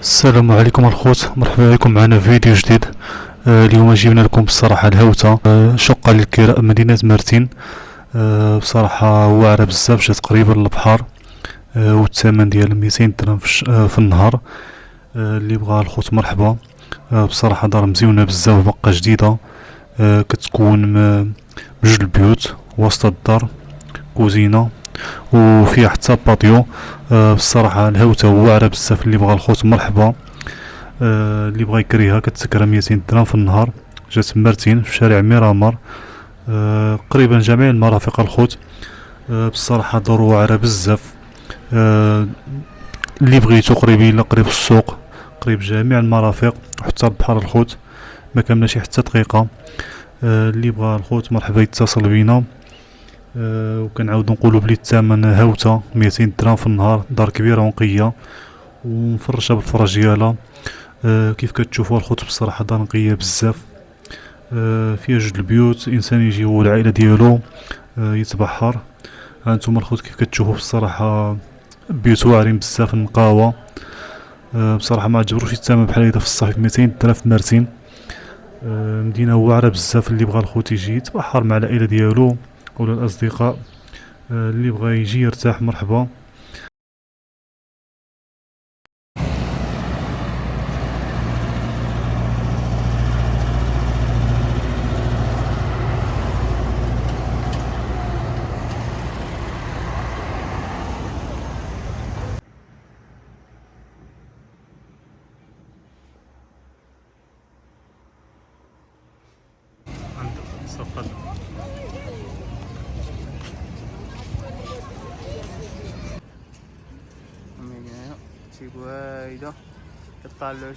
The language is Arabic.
السلام عليكم الخوت، مرحبا بكم معنا في فيديو جديد. اليوم جبنا لكم بصراحة الهوتة، شقة للكراء مدينة مرتين. بصراحة واعرة بزاف، جات قريبة للبحر. والثمن ديالها 200 درهم في النهار. اللي بغاها الخوت مرحبا. بصراحة دار مزيونة بزاف، باقا جديدة. كتكون بجوج البيوت وسط الدار، كوزينة وفيها حتى باتيو. بصراحة الهوتة واعرة بزاف، اللي بغا الخوت مرحبا. اللي بغا يكريها كتسكرها 200 درهم في النهار. جات مرتين في شارع ميرامار. قريبا جميع المرافق الخوت. بصراحة دار واعرة بزاف. آه اللي بغيتو قريبين، قريب السوق، قريب جميع المرافق وحتى البحر الخوت، ما كامله شي حتى دقيقة. اللي بغا الخوت مرحبا يتصل بينا. وكنعاودو نقولو بلي الثمن هاوتة 200 درهم في النهار، دار كبيرة ونقية ومفرشة بالفرش ديالها. كيف كتشوفوا الخوت بصراحة دار نقية بزاف. فيها جوج البيوت، انسان يجي هو والعائلة ديالو يتبحر. هانتوما الخوت كيف كتشوفوا بصراحة بيوت واعرين بزاف، النقاوة. بصراحة ما عجبروش الثمن بحال هيدا في الصيف، 200 درهم في مرتين. مدينة واعرة بزاف، اللي بغا الخوت يجي يتبحر مع العائلة ديالو ولا الأصدقاء. اللي بغا يجي يرتاح مرحبا. شي وايدة كطلعو